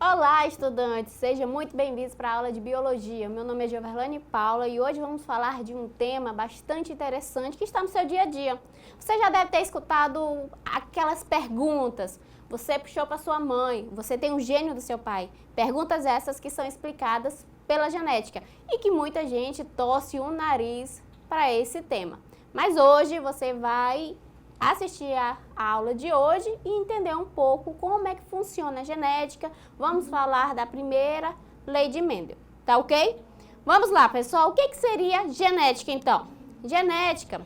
Olá, estudantes! Sejam muito bem-vindos para a aula de Biologia. Meu nome é Gioverlane Paula e hoje vamos falar de um tema bastante interessante que está no seu dia a dia. Você já deve ter escutado aquelas perguntas. Você puxou para sua mãe, você tem um gênio do seu pai. Perguntas essas que são explicadas pela genética e que muita gente torce o nariz para esse tema. Mas hoje você vai assistir a aula de hoje e entender um pouco como é que funciona a genética. Vamos falar da primeira lei de Mendel, tá ok? Vamos lá, pessoal. O que seria genética, então? Genética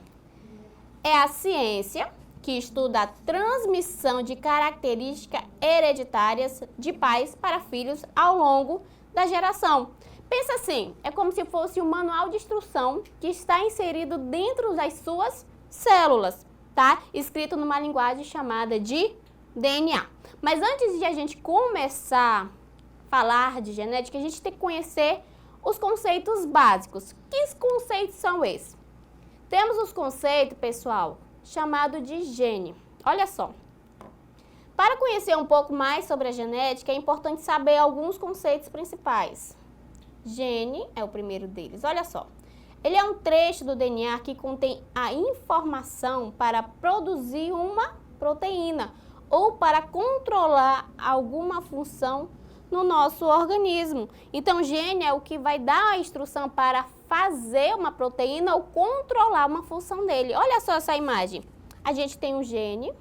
é a ciência que estuda a transmissão de características hereditárias de pais para filhos ao longo da geração. Pensa assim, é como se fosse um manual de instrução que está inserido dentro das suas células, tá? Escrito numa linguagem chamada de DNA. Mas antes de a gente começar a falar de genética, a gente tem que conhecer os conceitos básicos. Que conceitos são esses? Temos os conceitos, pessoal, chamado de gene. Olha só. Para conhecer um pouco mais sobre a genética, é importante saber alguns conceitos principais. Gene é o primeiro deles. Olha só. Ele é um trecho do DNA que contém a informação para produzir uma proteína ou para controlar alguma função no nosso organismo. Então, gene é o que vai dar a instrução para fazer uma proteína ou controlar uma função dele. Olha só essa imagem. A gente tem um gene,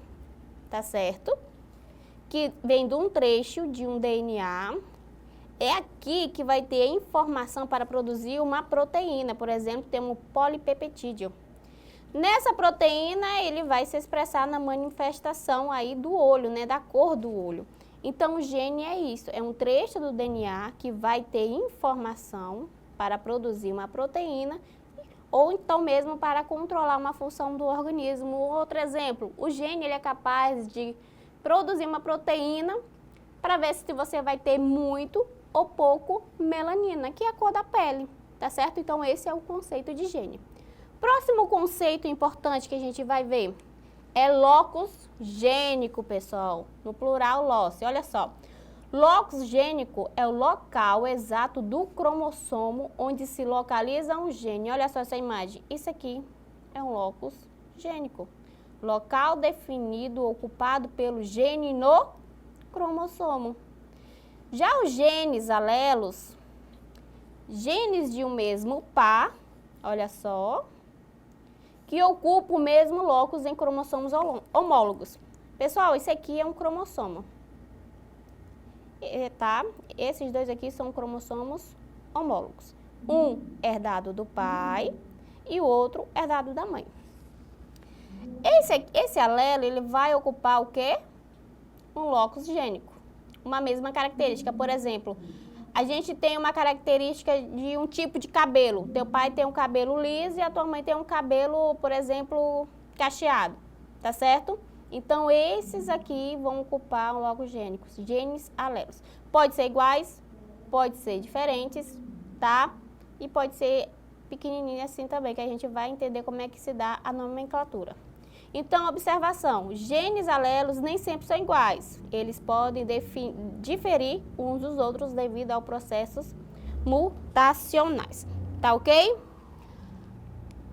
tá certo? Que vem de um trecho de um DNA. É aqui que vai ter a informação para produzir uma proteína. Por exemplo, temos o polipeptídeo. Nessa proteína, ele vai se expressar na manifestação aí do olho, né, da cor do olho. Então, o gene é isso, é um trecho do DNA que vai ter informação para produzir uma proteína ou então mesmo para controlar uma função do organismo. Outro exemplo, o gene ele é capaz de produzir uma proteína para ver se você vai ter muito ou pouco melanina, que é a cor da pele, tá certo? Então, esse é o conceito de gene. Próximo conceito importante que a gente vai ver é locus gênico, pessoal. No plural, loci. Olha só. Locus gênico é o local exato do cromossomo onde se localiza um gene. Olha só essa imagem. Isso aqui é um locus gênico. Local definido, ocupado pelo gene no cromossomo. Já os genes alelos, genes de um mesmo par, olha só, que ocupam o mesmo locus em cromossomos homólogos. Pessoal, esse aqui é um cromossomo, tá? Esses dois aqui são cromossomos homólogos. Um herdado do pai e o outro herdado da mãe. Esse alelo, ele vai ocupar o quê? Um locus gênico. Uma mesma característica, por exemplo, a gente tem uma característica de um tipo de cabelo. Teu pai tem um cabelo liso e a tua mãe tem um cabelo, por exemplo, cacheado, tá certo? Então, esses aqui vão ocupar um locus gênico, genes alelos. Pode ser iguais, pode ser diferentes, tá? E pode ser pequenininho assim também, que a gente vai entender como é que se dá a nomenclatura. Então, observação, genes alelos nem sempre são iguais. Eles podem diferir uns dos outros devido a processos mutacionais. Tá ok?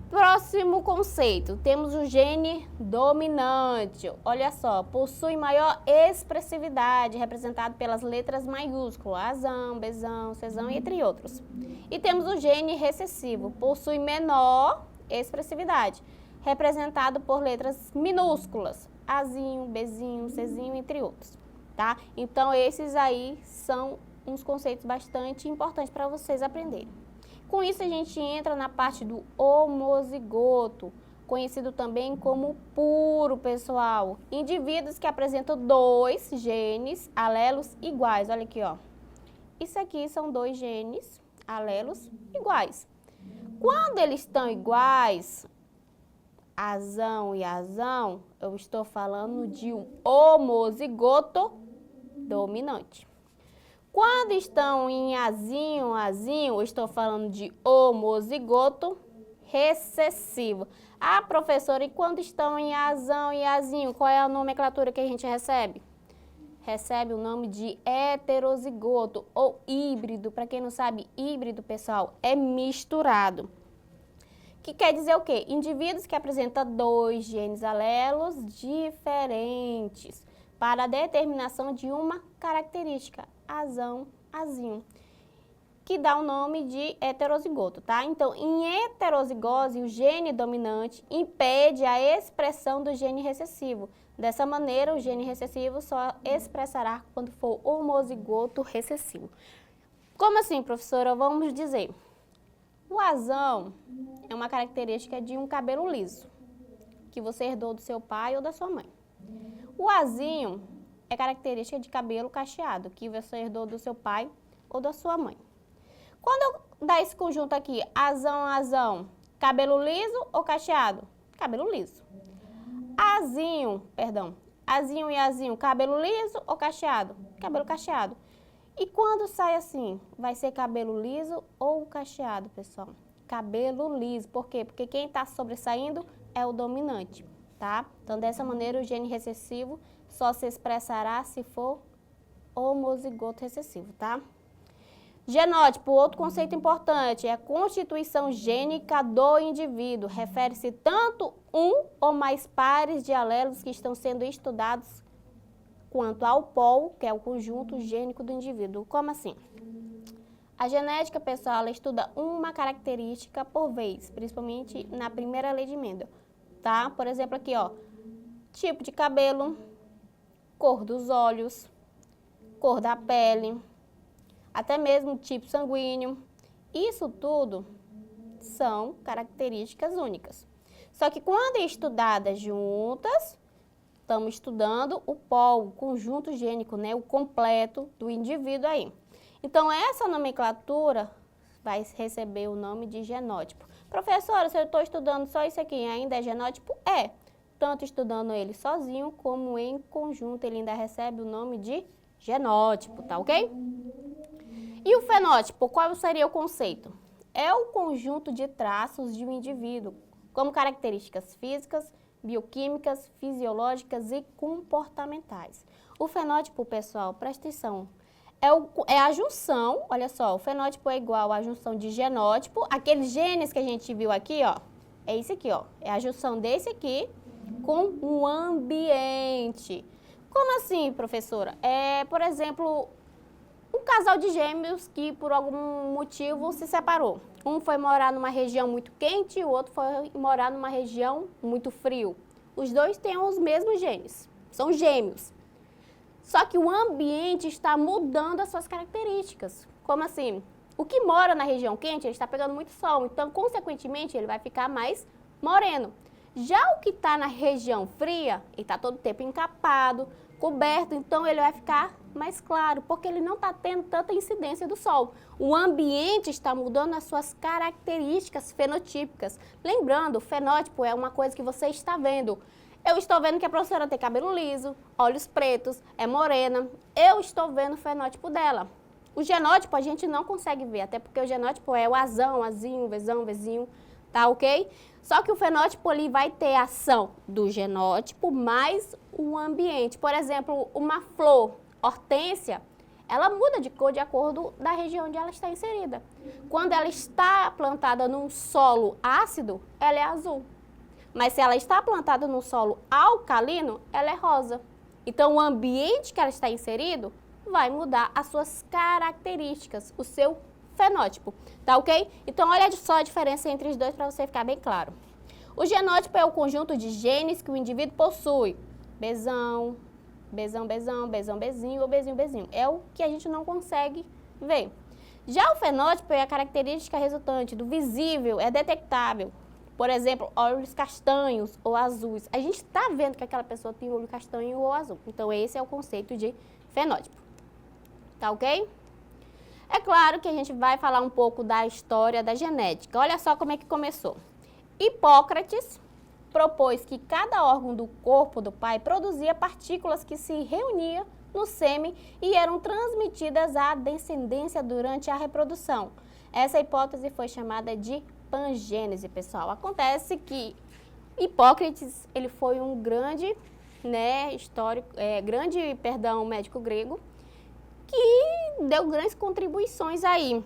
Próximo conceito, temos o gene dominante. Olha só, possui maior expressividade, representado pelas letras maiúsculas, azão, bezão, cezão, entre outros. E temos o gene recessivo, possui menor expressividade, representado por letras minúsculas, Azinho, Bzinho, Czinho, entre outros, tá? Então, esses aí são uns conceitos bastante importantes para vocês aprenderem. Com isso, a gente entra na parte do homozigoto, conhecido também como puro, pessoal. Indivíduos que apresentam dois genes alelos iguais. Olha aqui, ó. Isso aqui são dois genes alelos iguais. Quando eles estão iguais, azão e azão, eu estou falando de um homozigoto dominante. Quando estão em azinho, azinho, eu estou falando de homozigoto recessivo. Ah, professora, e quando estão em azão e azinho, qual é a nomenclatura que a gente recebe? recebe o nome de heterozigoto ou híbrido. Para quem não sabe, híbrido, pessoal, é misturado. Que quer dizer o quê? Indivíduos que apresentam 2 genes alelos diferentes para a determinação de uma característica, azão, azinho, que dá o nome de heterozigoto, tá? Então, em heterozigose, o gene dominante impede a expressão do gene recessivo. Dessa maneira, o gene recessivo só expressará quando for homozigoto recessivo. Como assim, professora? Vamos dizer, o azão é uma característica de um cabelo liso, que você herdou do seu pai ou da sua mãe. O azinho é característica de cabelo cacheado, que você herdou do seu pai ou da sua mãe. Quando eu dar esse conjunto aqui, azão, azão, cabelo liso ou cacheado? Cabelo liso. Azinho e azinho, cabelo liso ou cacheado? Cabelo cacheado. E quando sai assim, vai ser cabelo liso ou cacheado, pessoal? Cabelo liso. Por quê? Porque quem está sobressaindo é o dominante, tá? Então, dessa maneira, o gene recessivo só se expressará se for homozigoto recessivo, tá? Genótipo, outro conceito importante, é a constituição gênica do indivíduo. Refere-se tanto um ou mais pares de alelos que estão sendo estudados quanto ao polo, que é o conjunto gênico do indivíduo. Como assim? A genética, pessoal, ela estuda uma característica por vez, principalmente na primeira lei de Mendel, tá? Por exemplo, aqui, ó, tipo de cabelo, cor dos olhos, cor da pele, até mesmo tipo sanguíneo. Isso tudo são características únicas. Só que quando estudadas juntas, estamos estudando o polo, o conjunto gênico, né, o completo do indivíduo aí. Então, essa nomenclatura vai receber o nome de genótipo. Professora, se eu estou estudando só isso aqui, ainda é genótipo? É. Tanto estudando ele sozinho, como em conjunto, ele ainda recebe o nome de genótipo, tá ok? E o fenótipo, qual seria o conceito? É o conjunto de traços de um indivíduo, como características físicas, bioquímicas, fisiológicas e comportamentais. O fenótipo, pessoal, presta atenção, é a junção, olha só, o fenótipo é igual à junção de genótipo, aqueles genes que a gente viu aqui, ó, é isso aqui, ó, é a junção desse aqui com o ambiente. Como assim, professora? Por exemplo, um casal de gêmeos que por algum motivo se separou. Um foi morar numa região muito quente e o outro foi morar numa região muito frio. Os dois têm os mesmos genes, são gêmeos. Só que o ambiente está mudando as suas características. Como assim? O que mora na região quente, ele está pegando muito sol, então, consequentemente, ele vai ficar mais moreno. Já o que está na região fria, ele está todo o tempo encapado, coberto, então ele vai ficar mais claro, porque ele não está tendo tanta incidência do sol. O ambiente está mudando as suas características fenotípicas. Lembrando, o fenótipo é uma coisa que você está vendo. Eu estou vendo que a professora tem cabelo liso, olhos pretos, é morena. Eu estou vendo o fenótipo dela. O genótipo a gente não consegue ver, até porque o genótipo é o azão, azinho, vezão, vezinho, tá ok? Só que o fenótipo ali vai ter a ação do genótipo mais o ambiente. Por exemplo, uma flor, hortênsia, ela muda de cor de acordo da região onde ela está inserida. Quando ela está plantada num solo ácido, ela é azul. Mas se ela está plantada num solo alcalino, ela é rosa. Então, o ambiente que ela está inserido vai mudar as suas características, o seu fenótipo, tá ok? Então, olha só a diferença entre os dois para você ficar bem claro. O genótipo é o conjunto de genes que o indivíduo possui. Bezão, bezão, bezão, bezão, bezinho ou bezinho, bezinho. É o que a gente não consegue ver. Já o fenótipo é a característica resultante do visível, é detectável. Por exemplo, olhos castanhos ou azuis. A gente está vendo que aquela pessoa tem olho castanho ou azul. Então, esse é o conceito de fenótipo. Tá ok? É claro que a gente vai falar um pouco da história da genética. Olha só como é que começou. Hipócrates propôs que cada órgão do corpo do pai produzia partículas que se reuniam no sêmen e eram transmitidas à descendência durante a reprodução. Essa hipótese foi chamada de pangênese, pessoal. Acontece que Hipócrates, ele foi um grande né, histórico, grande, perdão, médico grego, que deu grandes contribuições aí.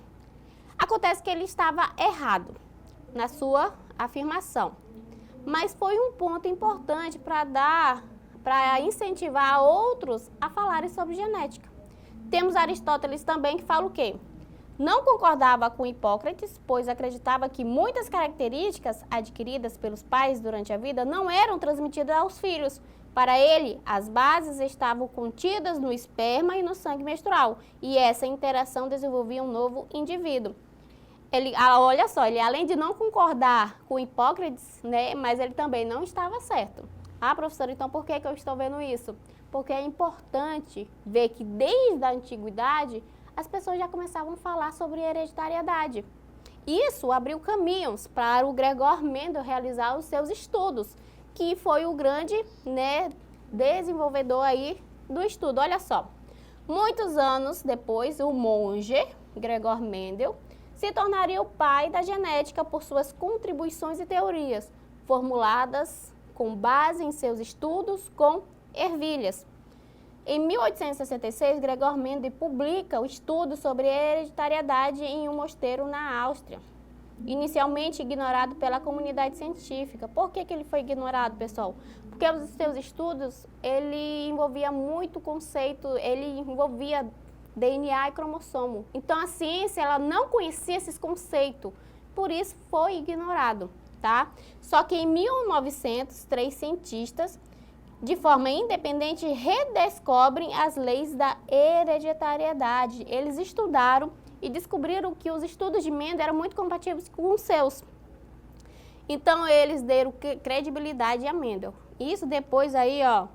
Acontece que ele estava errado na sua afirmação, mas foi um ponto importante para incentivar outros a falarem sobre genética. Temos Aristóteles também que fala o quê? Não concordava com Hipócrates, pois acreditava que muitas características adquiridas pelos pais durante a vida não eram transmitidas aos filhos. Para ele, as bases estavam contidas no esperma e no sangue menstrual, e essa interação desenvolvia um novo indivíduo. Olha só, ele além de não concordar com Hipócrates, né, mas ele também não estava certo. Ah, professora, então por que eu estou vendo isso? Porque é importante ver que desde a antiguidade as pessoas já começavam a falar sobre hereditariedade. Isso abriu caminhos para o Gregor Mendel realizar os seus estudos, que foi o grande, né, desenvolvedor aí do estudo. Olha só, muitos anos depois, o monge Gregor Mendel se tornaria o pai da genética por suas contribuições e teorias, formuladas com base em seus estudos com ervilhas. Em 1866, Gregor Mendel publica o estudo sobre hereditariedade em um mosteiro na Áustria, inicialmente ignorado pela comunidade científica. Por que ele foi ignorado, pessoal? Porque os seus estudos, ele envolvia muito conceito, ele envolvia DNA e cromossomo. Então, a ciência, ela não conhecia esses conceitos, por isso foi ignorado, tá? Só que em 1900, 3 cientistas, de forma independente, redescobrem as leis da hereditariedade. Eles estudaram e descobriram que os estudos de Mendel eram muito compatíveis com os seus. Então, eles deram credibilidade a Mendel. Isso depois aí, ó,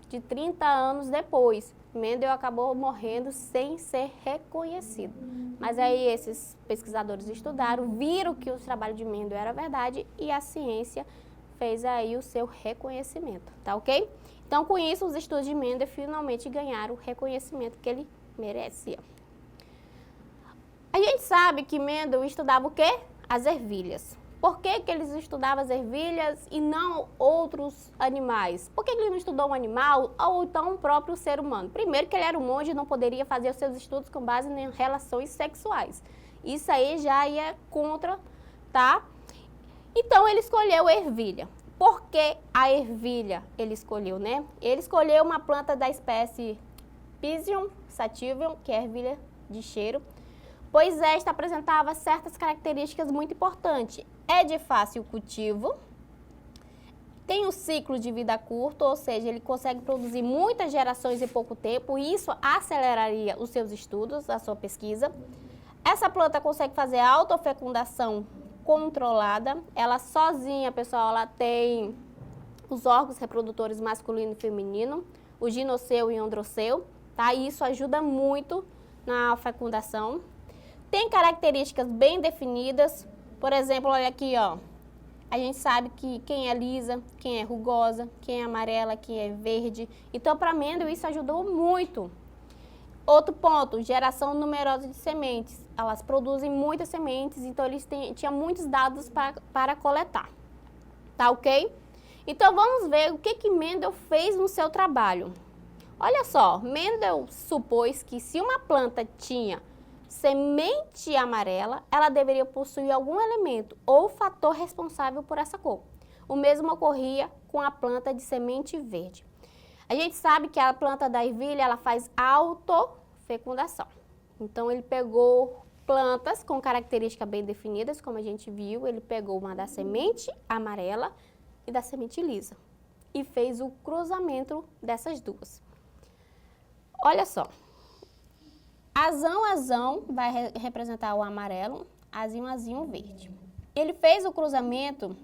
de 30 anos depois. Mendel acabou morrendo sem ser reconhecido. Mas aí esses pesquisadores estudaram, viram que o trabalho de Mendel era verdade e a ciência fez aí o seu reconhecimento, tá ok? Então, com isso, os estudos de Mendel finalmente ganharam o reconhecimento que ele merecia. A gente sabe que Mendel estudava o quê? As ervilhas. Por que eles estudavam as ervilhas e não outros animais? Por que ele não estudou um animal ou então o próprio ser humano? Primeiro que ele era um monge e não poderia fazer os seus estudos com base em relações sexuais. Isso aí já ia contra, tá? Então, ele escolheu a ervilha. Por que a ervilha ele escolheu, né? Ele escolheu uma planta da espécie Pisium sativum, que é ervilha de cheiro, pois esta apresentava certas características muito importantes. É de fácil cultivo, tem um ciclo de vida curto, ou seja, ele consegue produzir muitas gerações em pouco tempo, e isso aceleraria os seus estudos, a sua pesquisa. Essa planta consegue fazer autofecundação controlada. Ela sozinha, pessoal, ela tem os órgãos reprodutores masculino e feminino, o ginoceu e androceu, tá? E isso ajuda muito na fecundação. Tem características bem definidas. Por exemplo, olha aqui, ó. A gente sabe que quem é lisa, quem é rugosa, quem é amarela, quem é verde. Então, para Mendel, isso ajudou muito. Outro ponto, geração numerosa de sementes. Elas produzem muitas sementes, então eles tinham muitos dados para coletar. Tá ok? Então vamos ver o que Mendel fez no seu trabalho. Olha só, Mendel supôs que se uma planta tinha semente amarela, ela deveria possuir algum elemento ou fator responsável por essa cor. O mesmo ocorria com a planta de semente verde. A gente sabe que a planta da ervilha, ela faz autofecundação. Então, ele pegou plantas com características bem definidas, como a gente viu. Ele pegou uma da semente amarela e da semente lisa e fez o cruzamento dessas duas. Olha só. Azão vai representar o amarelo, azinho, verde. Ele fez o cruzamento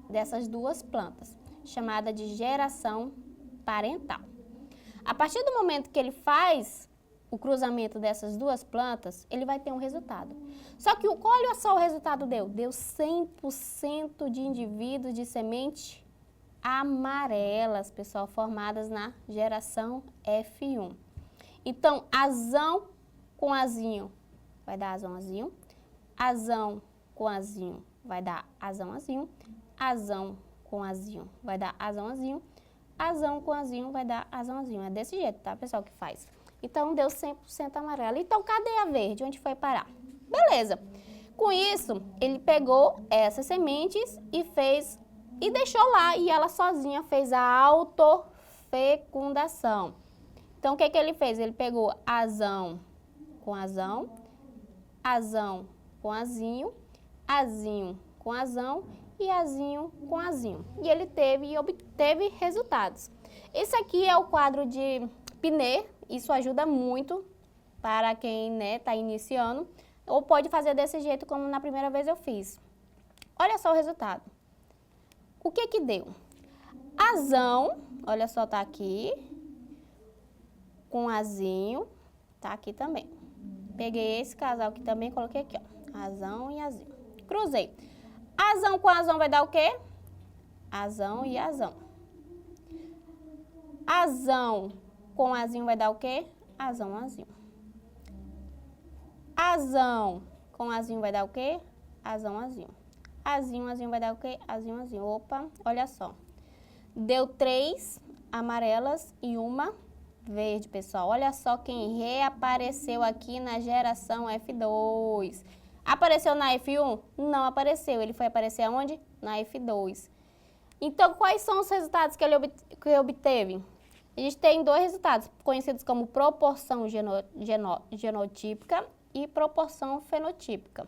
dessas duas plantas, chamada de geração parental. A partir do momento que ele faz o cruzamento dessas duas plantas, ele vai ter um resultado. Só que olha só o resultado deu. Deu 100% de indivíduos de semente amarelas, pessoal, formadas na geração F1. Então, azão com azinho vai dar azão, azão com azinho vai dar azão, azão com azinho vai dar azão, azão com azinho vai dar azãozinho. É desse jeito, tá, pessoal, que faz. Então, deu 100% amarelo. Então, cadê a verde? Onde foi parar? Beleza. Com isso, ele pegou essas sementes e fez, e deixou lá, e ela sozinha fez a autofecundação. Então, o que que ele fez? Ele pegou azão com azão, azão com azinho, azinho com azão e azinho com azinho. E ele teve e obteve resultados. Esse aqui é o quadro de Pinet. Isso ajuda muito para quem, né, está iniciando. Ou pode fazer desse jeito como na primeira vez eu fiz. Olha só o resultado. O que que deu? Azão, olha só, tá aqui. Com azinho, tá aqui também. Peguei esse casal aqui também, coloquei aqui, ó. Azão e azinho. Cruzei. Azão com azão vai dar o quê? Azão e azão. Azão com azinho vai dar o quê? Azão, azinho. Azão com azinho vai dar o quê? Azão, azinho. Azinho, azinho vai dar o quê? Azinho, azinho. Opa, olha só. Deu 3 amarelas e uma verde, pessoal. Olha só quem reapareceu aqui na geração F2. Apareceu na F1? Não apareceu. Ele foi aparecer aonde? Na F2. Então, quais são os resultados que ele obteve? A gente tem 2 resultados, conhecidos como proporção genotípica e proporção fenotípica.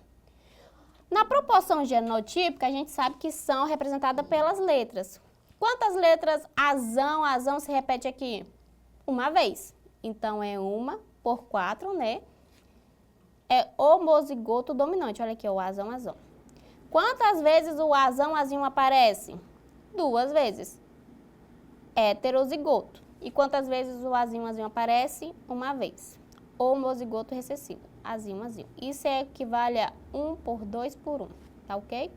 Na proporção genotípica, a gente sabe que são representadas pelas letras. Quantas letras azão, azão se repete aqui? Uma vez. Então, é 1 por 4, né? É homozigoto dominante. Olha aqui, o azão, azão. Quantas vezes o azão, azinho aparece? 2 vezes. Heterozigoto. E quantas vezes o azinho, azinho aparece? Uma vez. Homozigoto recessivo. Azinho, azinho. Isso equivale a 1 por 2 por 1. Tá ok?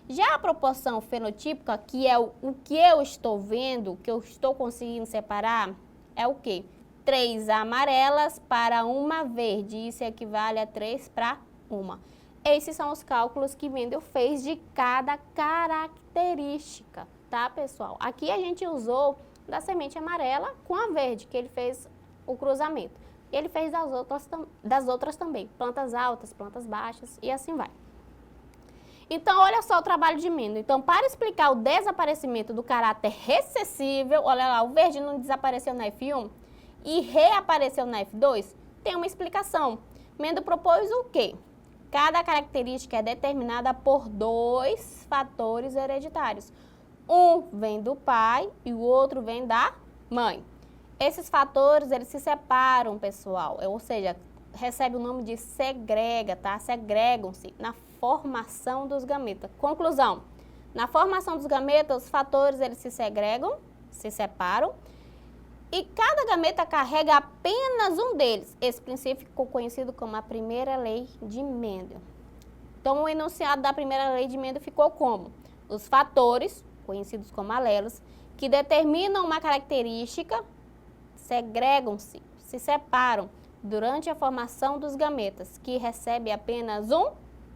Já a proporção fenotípica, que é o que eu estou vendo, que eu estou conseguindo separar, é o quê? 3 amarelas para uma verde. Isso equivale a 3 para 1. Esses são os cálculos que Mendel fez de cada característica, tá, pessoal? Aqui a gente usou da semente amarela com a verde, que ele fez o cruzamento. Ele fez das outras também, plantas altas, plantas baixas e assim vai. Então, olha só o trabalho de Mendel. Então, para explicar o desaparecimento do caráter recessível, olha lá, o verde não desapareceu na F1 e reapareceu na F2, tem uma explicação. Mendel propôs o quê? Cada característica é determinada por 2 fatores hereditários. Um vem do pai e o outro vem da mãe. Esses fatores, eles se separam, pessoal, ou seja, recebe o nome de segrega, tá? Segregam-se na formação dos gametas. Conclusão, na formação dos gametas, os fatores, eles se segregam, se separam, e cada gameta carrega apenas um deles. Esse princípio ficou conhecido como a primeira lei de Mendel. Então, o enunciado da primeira lei de Mendel ficou como? Os fatores, conhecidos como alelos, que determinam uma característica, segregam-se, se separam durante a formação dos gametas, que recebe apenas um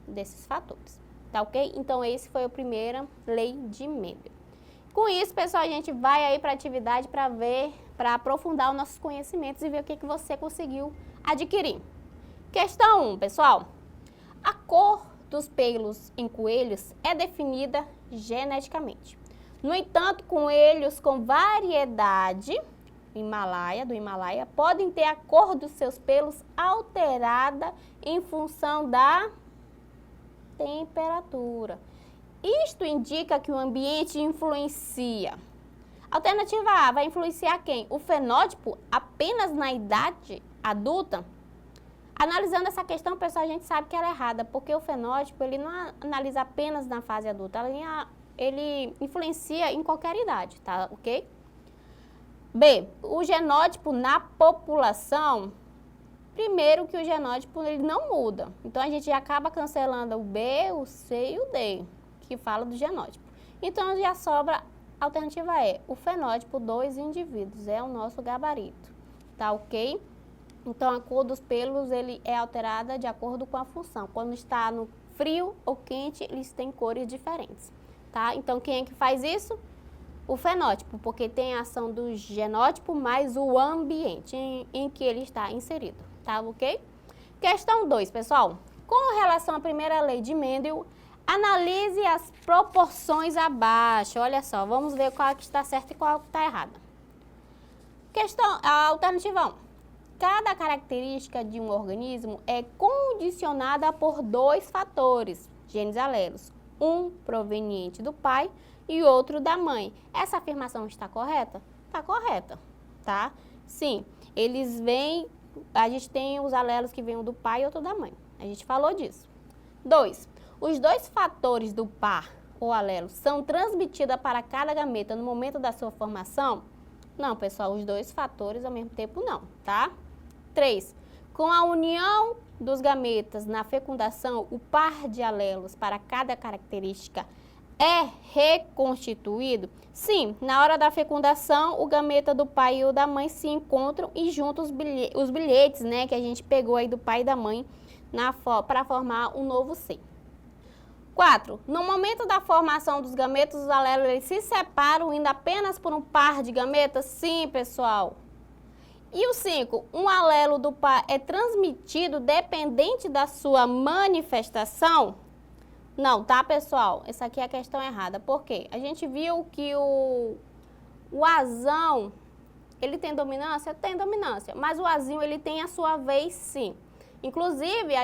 desses fatores. Tá ok? Então, esse foi a primeira lei de Mendel. Com isso, pessoal, a gente vai aí para a atividade para aprofundar os nossos conhecimentos e ver o que você conseguiu adquirir. Questão 1, pessoal. A cor dos pelos em coelhos é definida geneticamente. No entanto, coelhos com variedade do Himalaia podem ter a cor dos seus pelos alterada em função da temperatura. Isto indica que o ambiente influencia. Alternativa A, vai influenciar quem? O fenótipo apenas na idade adulta? Analisando essa questão, pessoal, a gente sabe que ela é errada, porque o fenótipo, ele não analisa apenas na fase adulta, ele influencia em qualquer idade, tá ok? B, o genótipo na população, primeiro que o genótipo ele não muda. Então, a gente já acaba cancelando o B, o C e o D, que fala do genótipo. Então, já sobra a alternativa E, o fenótipo dos indivíduos, é o nosso gabarito, tá ok? Então, a cor dos pelos ele é alterada de acordo com a função. Quando está no frio ou quente, eles têm cores diferentes, tá? Então, quem é que faz isso? o fenótipo, porque tem a ação do genótipo mais o ambiente em que ele está inserido, tá ok? Questão 2, pessoal. Com relação à primeira lei de Mendel, analise as proporções abaixo. Olha só, vamos ver qual que está certa e qual que está errada. Questão, a alternativa 1. Cada característica de um organismo é condicionada por 2 fatores, genes alelos, um proveniente do pai e outro da mãe. Essa afirmação está correta? Está correta, tá? Sim, eles vêm, a gente tem os alelos que vêm do pai e outro da mãe. A gente falou disso. 2. Os 2 fatores do par ou alelo são transmitidos para cada gameta no momento da sua formação? Não, pessoal, os 2 fatores ao mesmo tempo não, tá? 3. Com a união dos gametas na fecundação, o par de alelos para cada característica é reconstituído? Sim, na hora da fecundação, o gameta do pai e o da mãe se encontram e juntam os bilhetes, né, que a gente pegou aí do pai e da mãe para formar um novo ser. 4. No momento da formação dos gametas, os alelos eles se separam indo apenas por um par de gametas? Sim, pessoal. E o 5, um alelo do pai é transmitido dependente da sua manifestação? Não, tá, pessoal? Essa aqui é a questão errada. Por quê? A gente viu que o azão, ele tem dominância? Tem dominância, mas o azinho, ele tem a sua vez, sim. Inclusive,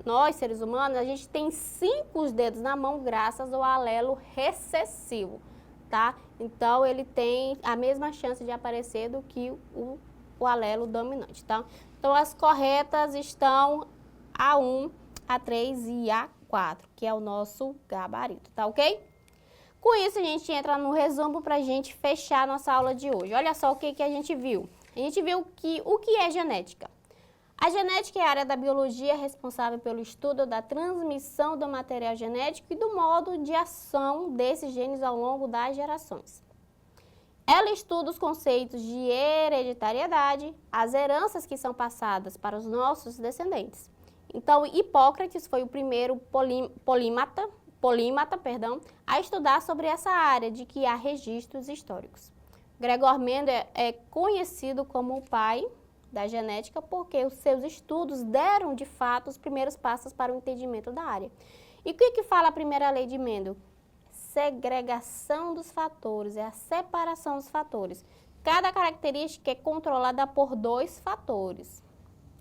nós, seres humanos, a gente tem 5 dedos na mão graças ao alelo recessivo. Tá? Então, ele tem a mesma chance de aparecer do que o alelo dominante, tá? Então, as corretas estão A1, A3 e A4, que é o nosso gabarito, tá ok? Com isso, a gente entra no resumo para a gente fechar a nossa aula de hoje. Olha só o que a gente viu. A gente viu que o que é genética? A genética é a área da biologia responsável pelo estudo da transmissão do material genético e do modo de ação desses genes ao longo das gerações. Ela estuda os conceitos de hereditariedade, as heranças que são passadas para os nossos descendentes. Então, Hipócrates foi o primeiro polímata, a estudar sobre essa área de que há registros históricos. Gregor Mendel é conhecido como o pai da genética, porque os seus estudos deram, de fato, os primeiros passos para o entendimento da área. E o que fala a primeira lei de Mendel? Segregação dos fatores, é a separação dos fatores. Cada característica é controlada por 2 fatores,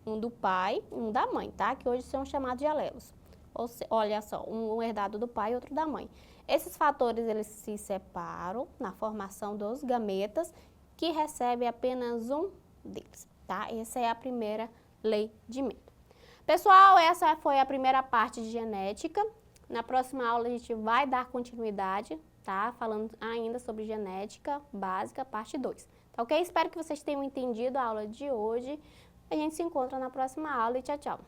um do pai e um da mãe, tá? Que hoje são chamados de alelos. Olha só, um herdado do pai e outro da mãe. Esses fatores, eles se separam na formação dos gametas, que recebe apenas um deles. Tá? Essa é a primeira lei de Mendel. Pessoal, essa foi a primeira parte de genética. Na próxima aula a gente vai dar continuidade, tá? Falando ainda sobre genética básica, parte 2. Tá ok? Espero que vocês tenham entendido a aula de hoje. A gente se encontra na próxima aula e tchau, tchau.